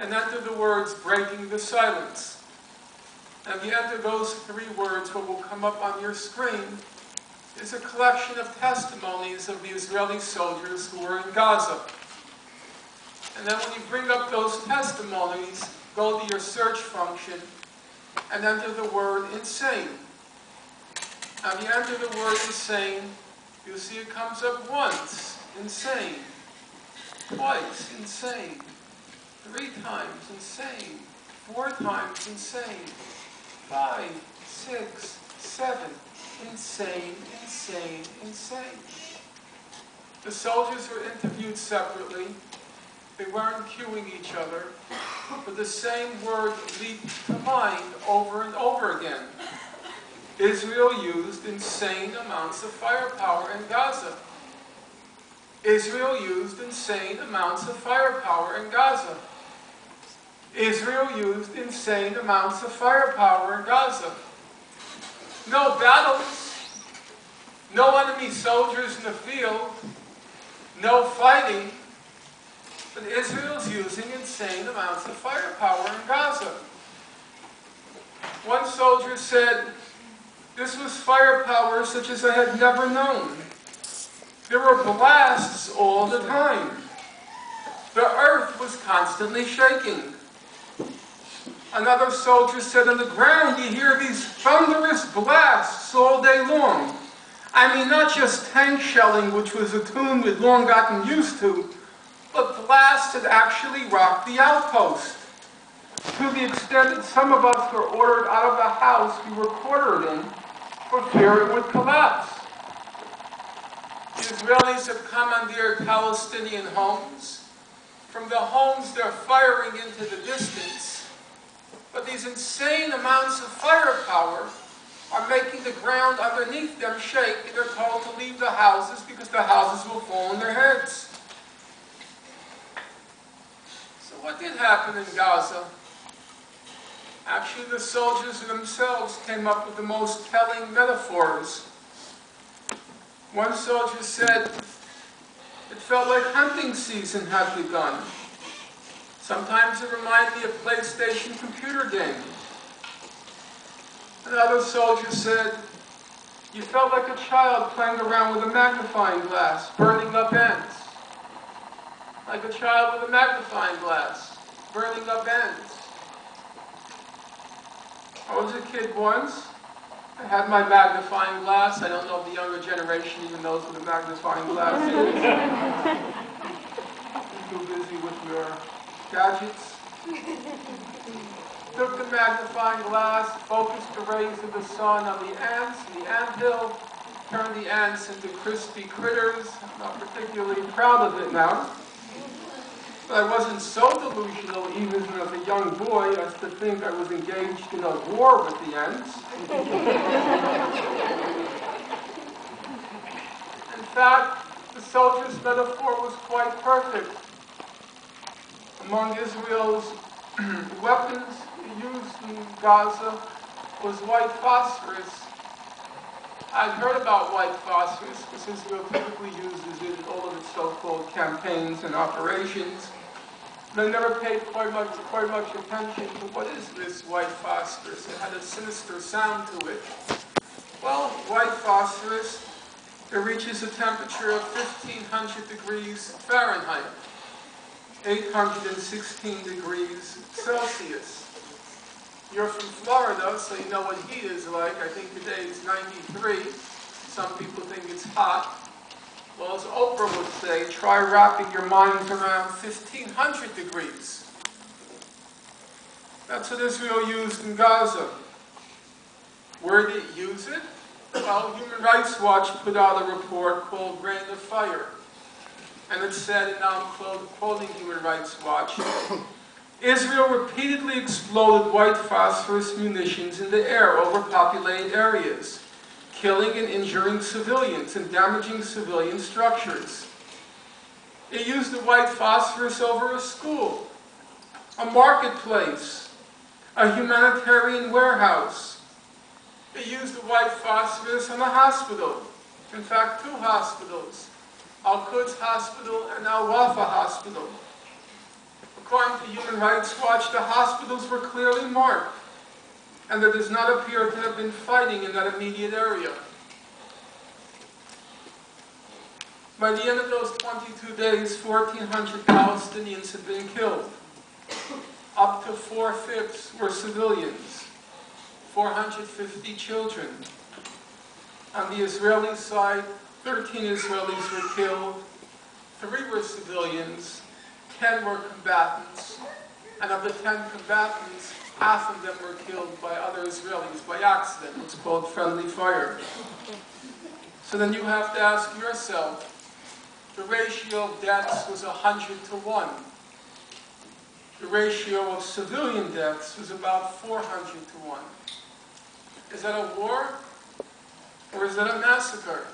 and enter the words, breaking the silence. And if you enter those 3 words, what will come up on your screen is a collection of testimonies of the Israeli soldiers who were in Gaza. And then when you bring up those testimonies, go to your search function and enter the word insane. Now, if you enter the word insane, you'll see it comes up once, insane, twice, insane, 3 times, insane, 4 times, insane, 5, 6, 7, insane, insane, insane. The soldiers were interviewed separately. They weren't cueing each other, but the same word leaped to mind over and over again. Israel used insane amounts of firepower in Gaza. Israel used insane amounts of firepower in Gaza. Israel used insane amounts of firepower in Gaza. No battles, no enemy soldiers in the field, no fighting, but Israel's using insane amounts of firepower in Gaza. One soldier said, "This was firepower such as I had never known. There were blasts all the time. The earth was constantly shaking." Another soldier said, "On the ground you hear these thunderous blasts all day long. I mean, not just tank shelling, which was a tune we'd long gotten used to, but blasts that actually rocked the outpost, to the extent that some of us were ordered out of the house we were quartered in for fear it would collapse." The Israelis have commandeered Palestinian homes. From the homes they're firing into the distance. But these insane amounts of firepower are making the ground underneath them shake, and they're told to leave the houses because the houses will fall on their heads. So what did happen in Gaza? Actually, the soldiers themselves came up with the most telling metaphors. One soldier said, "It felt like hunting season had begun. Sometimes it reminded me of a PlayStation computer game." Another soldier said, "You felt like a child playing around with a magnifying glass, burning up ends." Like a child with a magnifying glass, burning up ends. I was a kid once. I had my magnifying glass. I don't know if the younger generation even knows what a magnifying glass is. I'm too busy with your gadgets. Took the magnifying glass, focused the rays of the sun on the ants in the anthill, turned the ants into crispy critters. I'm not particularly proud of it now. But I wasn't so delusional even as a young boy as to think I was engaged in a war with the ants. In fact, the soldier's metaphor was quite perfect. Among Israel's weapons used in Gaza was white phosphorus. I'd heard about white phosphorus because Israel typically uses it in all of its so-called campaigns and operations. But I never paid quite much attention to what is this white phosphorus. It had a sinister sound to it. Well, white phosphorus, it reaches a temperature of 1,500 degrees Fahrenheit, 816 degrees Celsius. You're from Florida, so you know what heat is like. I think today is 93. Some people think it's hot. Well, as Oprah would say, try wrapping your minds around 1,500 degrees. That's what Israel used in Gaza. Where did it use it? Well, Human Rights Watch put out a report called Rain of Fire. And it said, and now I'm quoting Human Rights Watch, Israel repeatedly exploded white phosphorus munitions in the air over populated areas, killing and injuring civilians and damaging civilian structures. It used the white phosphorus over a school, a marketplace, a humanitarian warehouse. It used the white phosphorus in a hospital. In fact, 2 hospitals, Al-Quds Hospital and Al-Wafa Hospital. According to Human Rights Watch, the hospitals were clearly marked, and there does not appear to have been fighting in that immediate area. By the end of those 22 days, 1,400 Palestinians had been killed. Up to 4/5 were civilians, 450 children. On the Israeli side, 13 Israelis were killed, 3 were civilians, 10 were combatants, and of the 10 combatants, half of them were killed by other Israelis by accident. It's called friendly fire. So then you have to ask yourself, the ratio of deaths was 100 to 1. The ratio of civilian deaths was about 400 to 1. Is that a war, or is that a massacre?